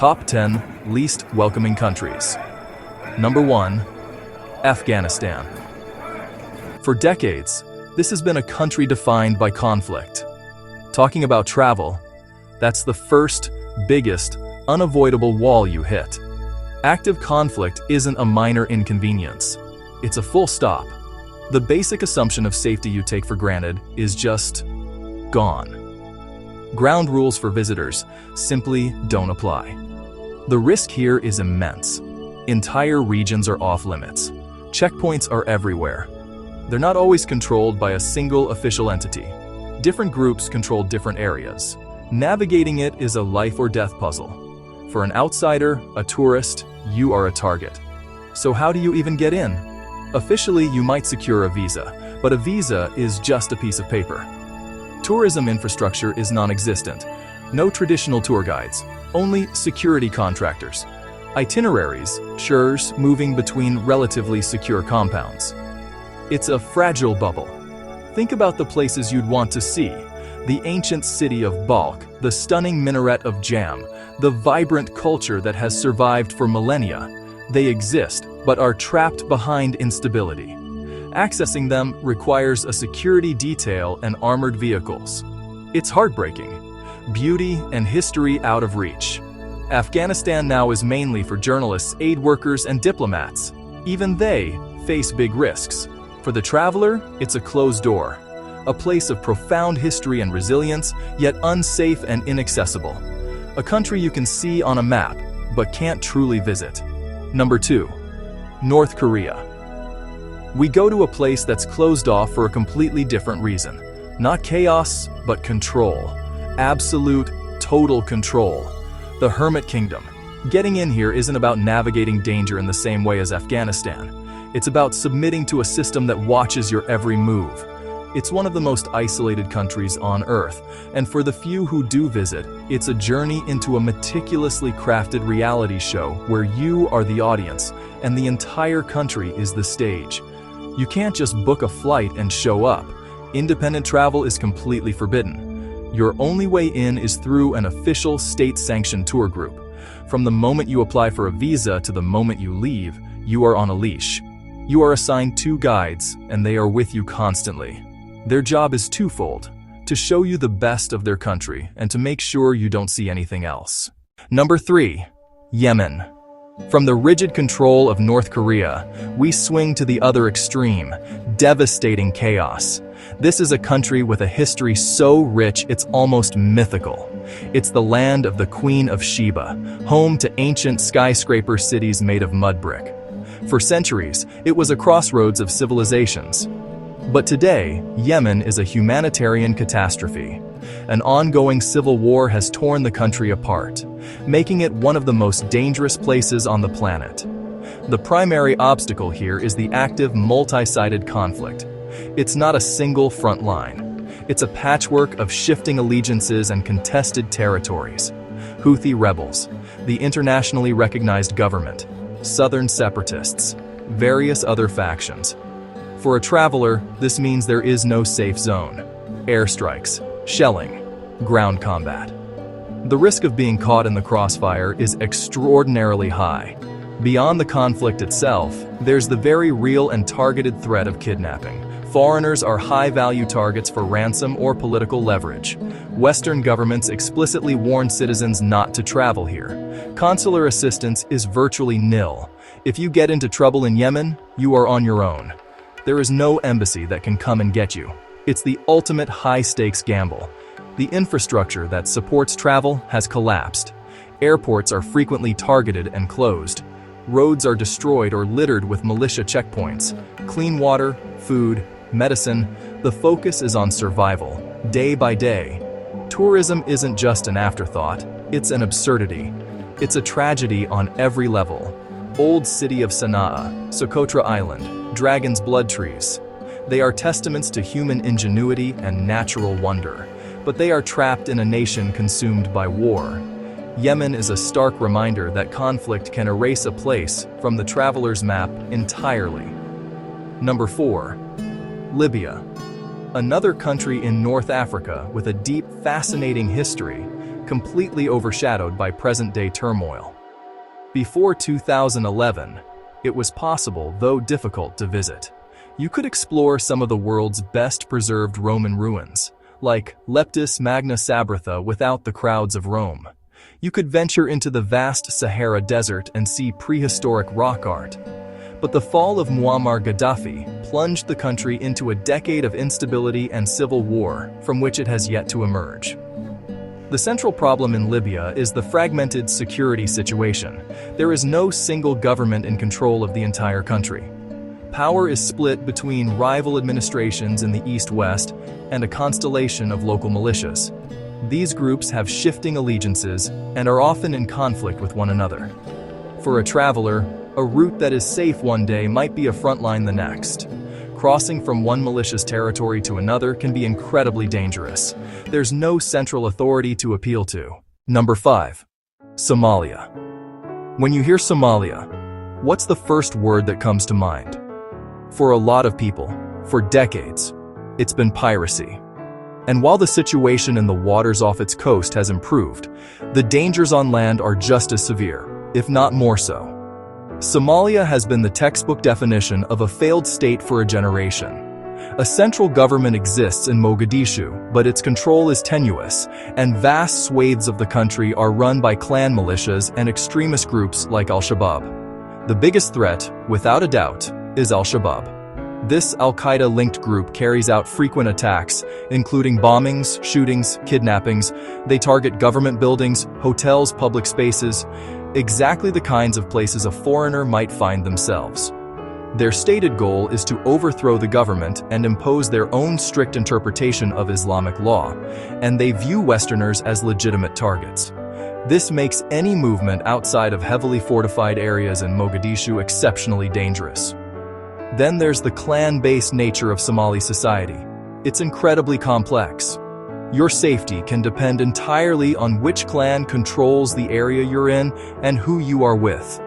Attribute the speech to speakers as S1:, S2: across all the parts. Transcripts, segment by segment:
S1: Top 10 Least Welcoming Countries. Number 1. Afghanistan. For decades, this has been a country defined by conflict. Talking about travel, that's the first, biggest, unavoidable wall you hit. Active conflict isn't a minor inconvenience. It's a full stop. The basic assumption of safety you take for granted is just gone. Ground rules for visitors simply don't apply. The risk here is immense. Entire regions are off limits. Checkpoints are everywhere. They're not always controlled by a single official entity. Different groups control different areas. Navigating it is a life or death puzzle. For an outsider, a tourist, you are a target. So how do you even get in? Officially, you might secure a visa, but a visa is just a piece of paper. Tourism infrastructure is non-existent. No traditional tour guides, only security contractors. Itineraries, shurs moving between relatively secure compounds. It's a fragile bubble. Think about the places you'd want to see. The ancient city of Balkh, the stunning minaret of Jam, the vibrant culture that has survived for millennia. They exist, but are trapped behind instability. Accessing them requires a security detail and armored vehicles. It's heartbreaking. Beauty and history out of reach. Afghanistan now is mainly for journalists, aid workers, and diplomats. Even they face big risks. For the traveler, it's a closed door. A place of profound history and resilience, yet unsafe and inaccessible. A country you can see on a map, but can't truly visit. Number 2. North Korea. We go to a place that's closed off for a completely different reason. Not chaos, but control. Absolute, total control. The Hermit Kingdom. Getting in here isn't about navigating danger in the same way as Afghanistan. It's about submitting to a system that watches your every move. It's one of the most isolated countries on Earth, and for the few who do visit, it's a journey into a meticulously crafted reality show where you are the audience, and the entire country is the stage. You can't just book a flight and show up. Independent travel is completely forbidden. Your only way in is through an official state-sanctioned tour group. From the moment you apply for a visa to the moment you leave, you are on a leash. You are assigned 2 guides, and they are with you constantly. Their job is twofold: to show you the best of their country and to make sure you don't see anything else. Number 3. Yemen. From the rigid control of North Korea, we swing to the other extreme, devastating chaos. This is a country with a history so rich it's almost mythical. It's the land of the Queen of Sheba, home to ancient skyscraper cities made of mud brick. For centuries, it was a crossroads of civilizations. But today, Yemen is a humanitarian catastrophe. An ongoing civil war has torn the country apart, making it one of the most dangerous places on the planet. The primary obstacle here is the active, multi-sided conflict. It's not a single front line. It's a patchwork of shifting allegiances and contested territories. Houthi rebels, the internationally recognized government, southern separatists, various other factions. For a traveler, this means there is no safe zone. Airstrikes, shelling, ground combat. The risk of being caught in the crossfire is extraordinarily high. Beyond the conflict itself, there's the very real and targeted threat of kidnapping. Foreigners are high-value targets for ransom or political leverage. Western governments explicitly warn citizens not to travel here. Consular assistance is virtually nil. If you get into trouble in Yemen, you are on your own. There is no embassy that can come and get you. It's the ultimate high-stakes gamble. The infrastructure that supports travel has collapsed. Airports are frequently targeted and closed. Roads are destroyed or littered with militia checkpoints. Clean water, food, medicine, the focus is on survival, day by day. Tourism isn't just an afterthought, it's an absurdity. It's a tragedy on every level. Old city of Sana'a, Socotra Island, dragon's blood trees. They are testaments to human ingenuity and natural wonder, but they are trapped in a nation consumed by war. Yemen is a stark reminder that conflict can erase a place from the traveler's map entirely. Number 4. Libya. Another country in North Africa with a deep, fascinating history, completely overshadowed by present-day turmoil. Before 2011, it was possible, though difficult, to visit. You could explore some of the world's best preserved Roman ruins, like Leptis Magna Sabratha, without the crowds of Rome. You could venture into the vast Sahara Desert and see prehistoric rock art. But the fall of Muammar Gaddafi plunged the country into a decade of instability and civil war from which it has yet to emerge. The central problem in Libya is the fragmented security situation. There is no single government in control of the entire country. Power is split between rival administrations in the east-west and a constellation of local militias. These groups have shifting allegiances and are often in conflict with one another. For a traveler, a route that is safe one day might be a front line the next. Crossing from one militia's territory to another can be incredibly dangerous. There's no central authority to appeal to. Number 5. Somalia. When you hear Somalia, what's the first word that comes to mind? For a lot of people, for decades, it's been piracy. And while the situation in the waters off its coast has improved, the dangers on land are just as severe, if not more so. Somalia has been the textbook definition of a failed state for a generation. A central government exists in Mogadishu, but its control is tenuous, and vast swathes of the country are run by clan militias and extremist groups like Al-Shabaab. The biggest threat, without a doubt, is Al-Shabaab. This Al-Qaeda-linked group carries out frequent attacks, including bombings, shootings, kidnappings. They target government buildings, hotels, public spaces, exactly the kinds of places a foreigner might find themselves. Their stated goal is to overthrow the government and impose their own strict interpretation of Islamic law, and they view Westerners as legitimate targets. This makes any movement outside of heavily fortified areas in Mogadishu exceptionally dangerous. Then there's the clan-based nature of Somali society. It's incredibly complex. Your safety can depend entirely on which clan controls the area you're in and who you are with.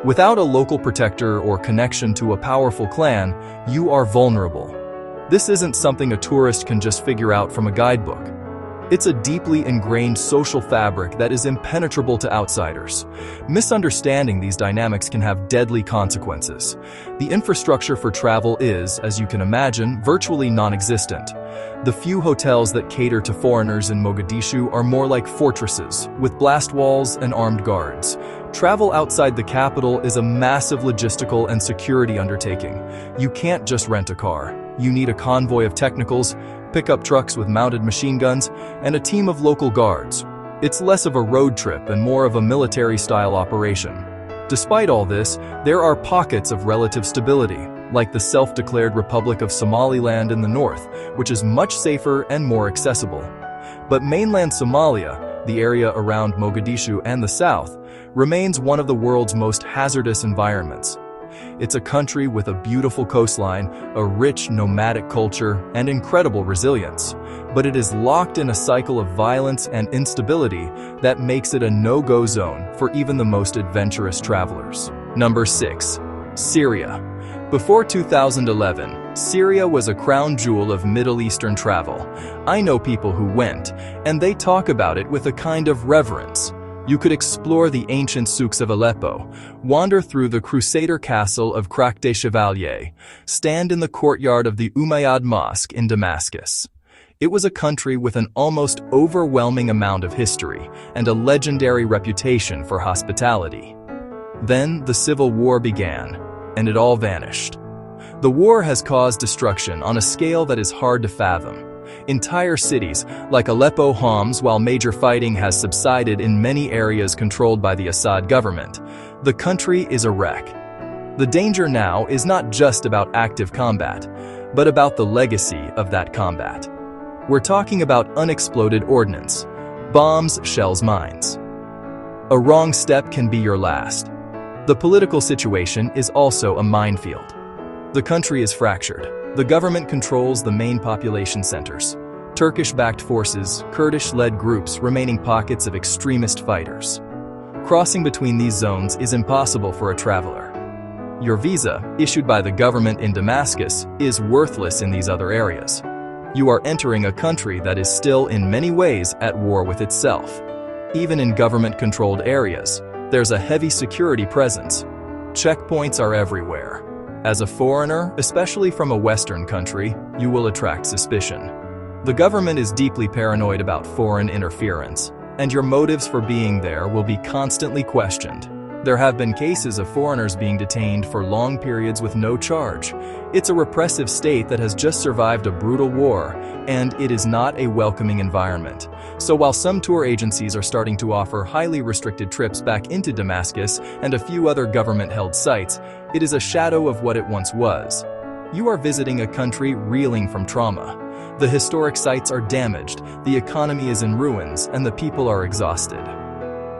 S1: Without a local protector or connection to a powerful clan, you are vulnerable. This isn't something a tourist can just figure out from a guidebook. It's a deeply ingrained social fabric that is impenetrable to outsiders. Misunderstanding these dynamics can have deadly consequences. The infrastructure for travel is, as you can imagine, virtually non-existent. The few hotels that cater to foreigners in Mogadishu are more like fortresses, with blast walls and armed guards. Travel outside the capital is a massive logistical and security undertaking. You can't just rent a car. You need a convoy of technicals, pickup trucks with mounted machine guns, and a team of local guards. It's less of a road trip and more of a military-style operation. Despite all this, there are pockets of relative stability, like the self-declared Republic of Somaliland in the north, which is much safer and more accessible. But mainland Somalia, the area around Mogadishu and the south, remains one of the world's most hazardous environments. It's a country with a beautiful coastline, a rich nomadic culture, and incredible resilience. But it is locked in a cycle of violence and instability that makes it a no-go zone for even the most adventurous travelers. Number 6. Syria. Before 2011, Syria was a crown jewel of Middle Eastern travel. I know people who went, and they talk about it with a kind of reverence. You could explore the ancient souks of Aleppo, wander through the Crusader castle of Crac des Chevaliers, stand in the courtyard of the Umayyad Mosque in Damascus. It was a country with an almost overwhelming amount of history and a legendary reputation for hospitality. Then the civil war began, and it all vanished. The war has caused destruction on a scale that is hard to fathom. Entire cities, like Aleppo, Homs, while major fighting has subsided in many areas controlled by the Assad government. The country is a wreck. The danger now is not just about active combat, but about the legacy of that combat. We're talking about unexploded ordnance, bombs, shells, mines. A wrong step can be your last. The political situation is also a minefield. The country is fractured. The government controls the main population centers. Turkish-backed forces, Kurdish-led groups remaining pockets of extremist fighters. Crossing between these zones is impossible for a traveler. Your visa, issued by the government in Damascus, is worthless in these other areas. You are entering a country that is still in many ways at war with itself. Even in government-controlled areas, there's a heavy security presence. Checkpoints are everywhere. As a foreigner, especially from a Western country, you will attract suspicion. The government is deeply paranoid about foreign interference, and your motives for being there will be constantly questioned. There have been cases of foreigners being detained for long periods with no charge. It's a repressive state that has just survived a brutal war, and it is not a welcoming environment. So while some tour agencies are starting to offer highly restricted trips back into Damascus and a few other government-held sites, it is a shadow of what it once was. You are visiting a country reeling from trauma. The historic sites are damaged, the economy is in ruins, and the people are exhausted.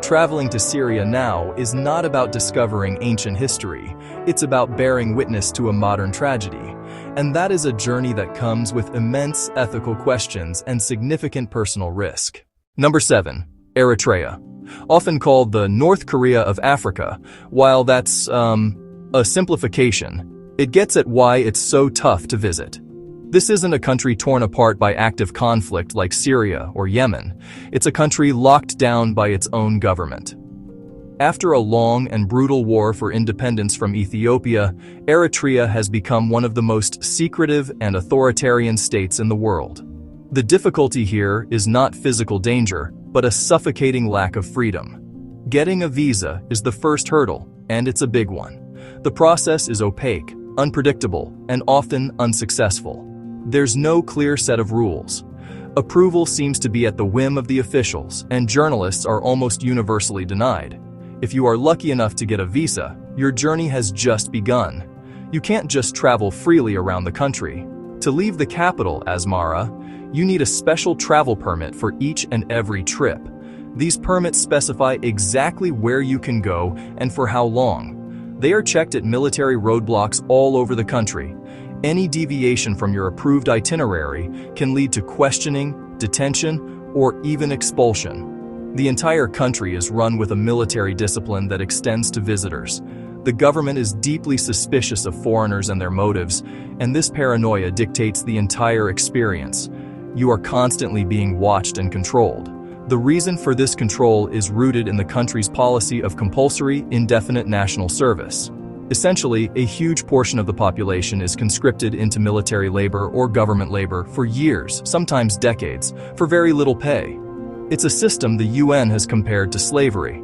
S1: Traveling to Syria now is not about discovering ancient history, it's about bearing witness to a modern tragedy. And that is a journey that comes with immense ethical questions and significant personal risk. Number 7. Eritrea. Often called the North Korea of Africa, while that's, a simplification, it gets at why it's so tough to visit. This isn't a country torn apart by active conflict like Syria or Yemen. It's a country locked down by its own government. After a long and brutal war for independence from Ethiopia, Eritrea has become one of the most secretive and authoritarian states in the world. The difficulty here is not physical danger, but a suffocating lack of freedom. Getting a visa is the first hurdle, and it's a big one. The process is opaque, unpredictable, and often unsuccessful. There's no clear set of rules. Approval seems to be at the whim of the officials, and journalists are almost universally denied. If you are lucky enough to get a visa, your journey has just begun. You can't just travel freely around the country. To leave the capital, Asmara, you need a special travel permit for each and every trip. These permits specify exactly where you can go and for how long. They are checked at military roadblocks all over the country. Any deviation from your approved itinerary can lead to questioning, detention, or even expulsion. The entire country is run with a military discipline that extends to visitors. The government is deeply suspicious of foreigners and their motives, and this paranoia dictates the entire experience. You are constantly being watched and controlled. The reason for this control is rooted in the country's policy of compulsory, indefinite national service. Essentially, a huge portion of the population is conscripted into military labor or government labor for years, sometimes decades, for very little pay. It's a system the UN has compared to slavery.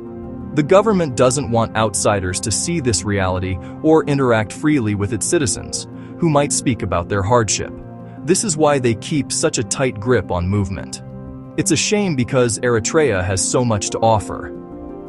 S1: The government doesn't want outsiders to see this reality or interact freely with its citizens, who might speak about their hardship. This is why they keep such a tight grip on movement. It's a shame because Eritrea has so much to offer.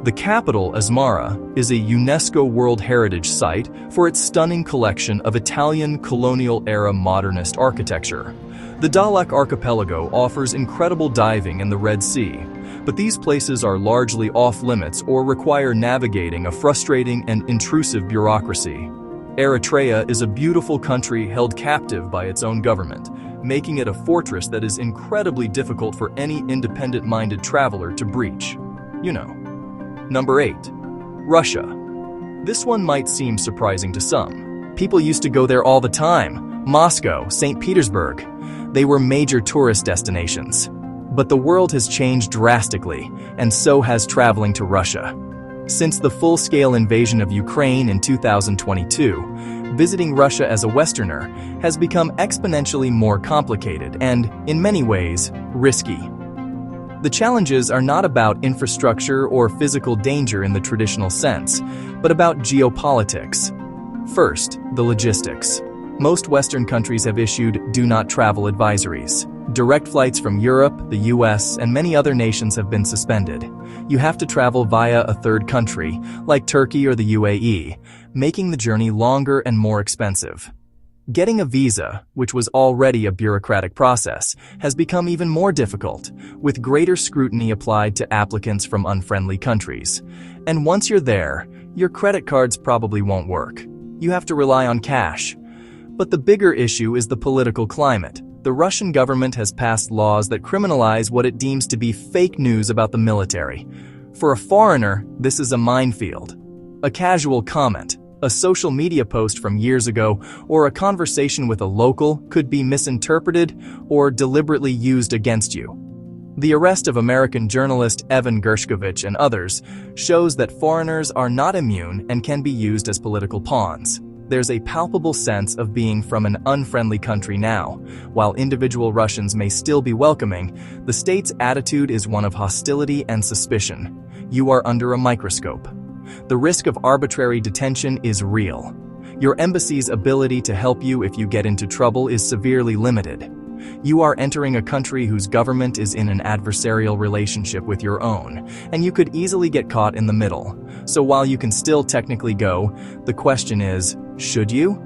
S1: The capital, Asmara, is a UNESCO World Heritage Site for its stunning collection of Italian colonial-era modernist architecture. The Dahlak Archipelago offers incredible diving in the Red Sea, but these places are largely off-limits or require navigating a frustrating and intrusive bureaucracy. Eritrea is a beautiful country held captive by its own government, making it a fortress that is incredibly difficult for any independent-minded traveler to breach. Number 8. Russia. This one might seem surprising to some. People used to go there all the time. Moscow, St. Petersburg. They were major tourist destinations. But the world has changed drastically, and so has traveling to Russia. Since the full-scale invasion of Ukraine in 2022, visiting Russia as a Westerner has become exponentially more complicated and, in many ways, risky. The challenges are not about infrastructure or physical danger in the traditional sense, but about geopolitics. First, the logistics. Most Western countries have issued do not travel advisories. Direct flights from Europe, the US, and many other nations have been suspended. You have to travel via a third country, like Turkey or the UAE, making the journey longer and more expensive. Getting a visa, which was already a bureaucratic process, has become even more difficult, with greater scrutiny applied to applicants from unfriendly countries. And once you're there, your credit cards probably won't work. You have to rely on cash. But the bigger issue is the political climate. The Russian government has passed laws that criminalize what it deems to be fake news about the military. For a foreigner, this is a minefield. A casual comment, a social media post from years ago, or a conversation with a local could be misinterpreted or deliberately used against you. The arrest of American journalist Evan Gershkovich and others shows that foreigners are not immune and can be used as political pawns. There's a palpable sense of being from an unfriendly country now. While individual Russians may still be welcoming, the state's attitude is one of hostility and suspicion. You are under a microscope. The risk of arbitrary detention is real. Your embassy's ability to help you if you get into trouble is severely limited. You are entering a country whose government is in an adversarial relationship with your own, and you could easily get caught in the middle. So while you can still technically go, the question is, should you?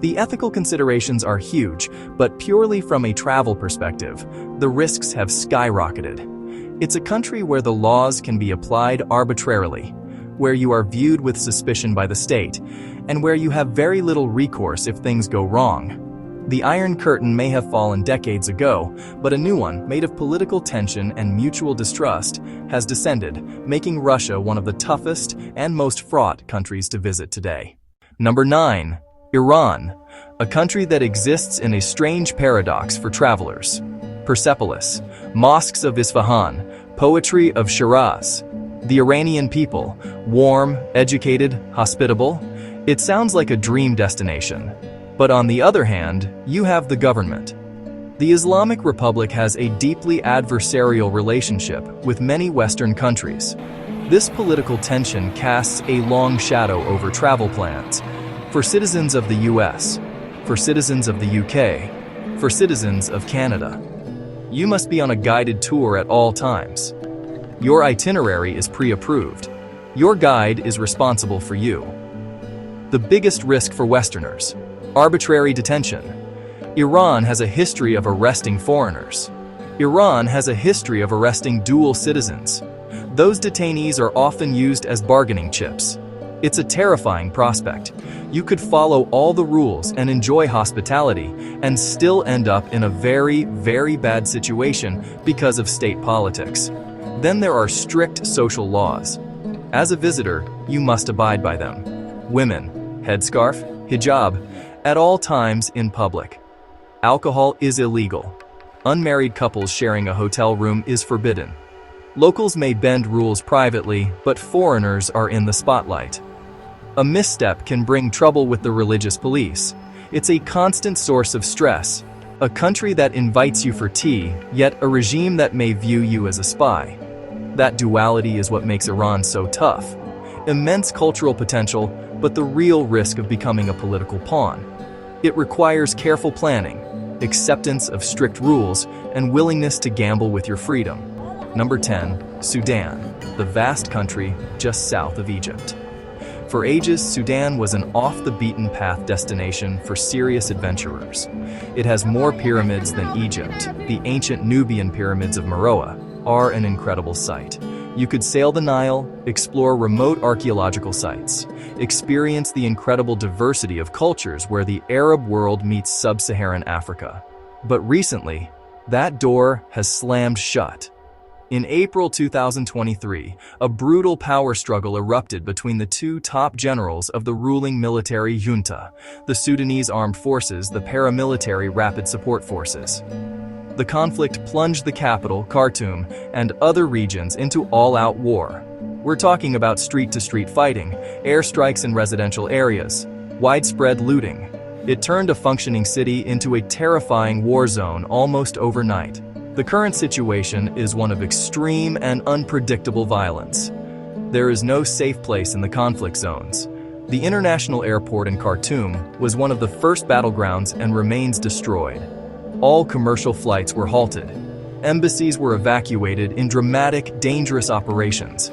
S1: The ethical considerations are huge, but purely from a travel perspective, the risks have skyrocketed. It's a country where the laws can be applied arbitrarily, where you are viewed with suspicion by the state, and where you have very little recourse if things go wrong. The Iron Curtain may have fallen decades ago, but a new one, made of political tension and mutual distrust, has descended, making Russia one of the toughest and most fraught countries to visit today. Number 9. Iran, a country that exists in a strange paradox for travelers. Persepolis, mosques of Isfahan, poetry of Shiraz. The Iranian people, warm, educated, hospitable. It sounds like a dream destination. But on the other hand, you have the government. The Islamic Republic has a deeply adversarial relationship with many Western countries. This political tension casts a long shadow over travel plans for citizens of the US, for citizens of the UK, for citizens of Canada. You must be on a guided tour at all times. Your itinerary is pre-approved. Your guide is responsible for you. The biggest risk for Westerners: arbitrary detention. Iran has a history of arresting foreigners. Iran has a history of arresting dual citizens. Those detainees are often used as bargaining chips. It's a terrifying prospect. You could follow all the rules and enjoy hospitality and still end up in a very, very bad situation because of state politics. Then there are strict social laws. As a visitor, you must abide by them. Women, headscarf, hijab, at all times in public. Alcohol is illegal. Unmarried couples sharing a hotel room is forbidden. Locals may bend rules privately, but foreigners are in the spotlight. A misstep can bring trouble with the religious police. It's a constant source of stress. A country that invites you for tea, yet a regime that may view you as a spy. That duality is what makes Iran so tough. Immense cultural potential, but the real risk of becoming a political pawn. It requires careful planning, acceptance of strict rules, and willingness to gamble with your freedom. Number 10. Sudan, the vast country just south of Egypt. For ages, Sudan was an off-the-beaten-path destination for serious adventurers. It has more pyramids than Egypt. The ancient Nubian pyramids of Meroe are an incredible sight. You could sail the Nile, explore remote archaeological sites, experience the incredible diversity of cultures where the Arab world meets sub-Saharan Africa. But recently, that door has slammed shut. In April 2023, a brutal power struggle erupted between the two top generals of the ruling military junta, the Sudanese Armed Forces, the paramilitary Rapid Support Forces. The conflict plunged the capital, Khartoum, and other regions into all-out war. We're talking about street-to-street fighting, airstrikes in residential areas, widespread looting. It turned a functioning city into a terrifying war zone almost overnight. The current situation is one of extreme and unpredictable violence. There is no safe place in the conflict zones. The international airport in Khartoum was one of the first battlegrounds and remains destroyed. All commercial flights were halted. Embassies were evacuated in dramatic, dangerous operations.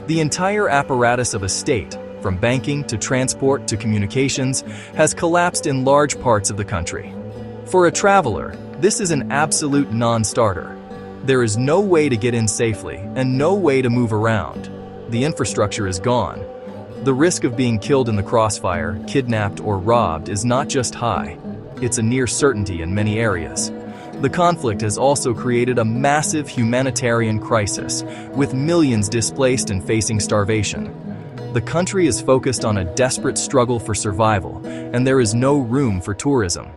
S1: The entire apparatus of a state, from banking to transport to communications, has collapsed in large parts of the country. For a traveler, this is an absolute non-starter. There is no way to get in safely and no way to move around. The infrastructure is gone. The risk of being killed in the crossfire, kidnapped, or robbed is not just high. It's a near certainty in many areas. The conflict has also created a massive humanitarian crisis, with millions displaced and facing starvation. The country is focused on a desperate struggle for survival, and there is no room for tourism.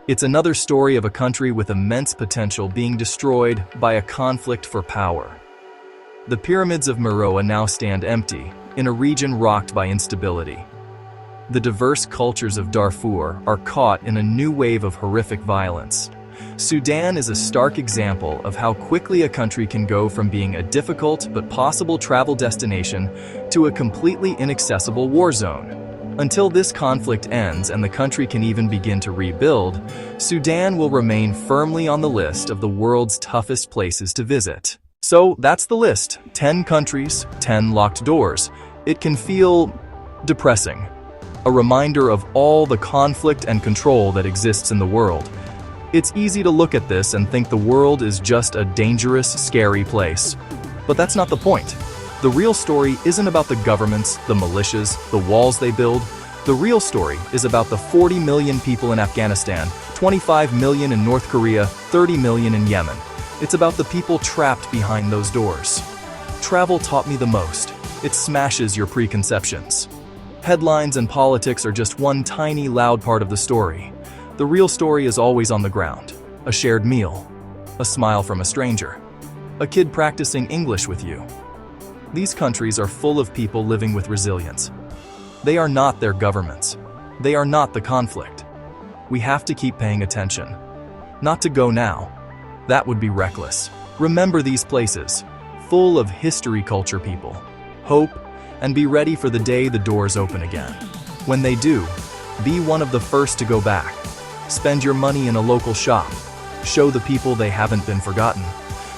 S1: It's another story of a country with immense potential being destroyed by a conflict for power. The pyramids of Meroe now stand empty, in a region rocked by instability. The diverse cultures of Darfur are caught in a new wave of horrific violence. Sudan is a stark example of how quickly a country can go from being a difficult but possible travel destination to a completely inaccessible war zone. Until this conflict ends and the country can even begin to rebuild, Sudan will remain firmly on the list of the world's toughest places to visit. So that's the list. 10 countries, 10 locked doors. It can feel depressing. A reminder of all the conflict and control that exists in the world. It's easy to look at this and think the world is just a dangerous, scary place. But that's not the point. The real story isn't about the governments, the militias, the walls they build. The real story is about the 40 million people in Afghanistan, 25 million in North Korea, 30 million in Yemen. It's about the people trapped behind those doors. Travel taught me the most. It smashes your preconceptions. Headlines and politics are just one tiny, loud part of the story. The real story is always on the ground. A shared meal. A smile from a stranger. A kid practicing English with you. These countries are full of people living with resilience. They are not their governments. They are not the conflict. We have to keep paying attention. Not to go now. That would be reckless. Remember these places, full of history culture people. Hope, and be ready for the day the doors open again. When they do, be one of the first to go back. Spend your money in a local shop. Show the people they haven't been forgotten.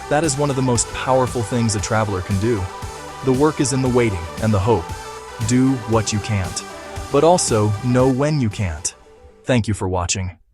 S1: That is one of the most powerful things a traveler can do. The work is in the waiting and the hope. Do what you can't, but also know when you can't. Thank you for watching.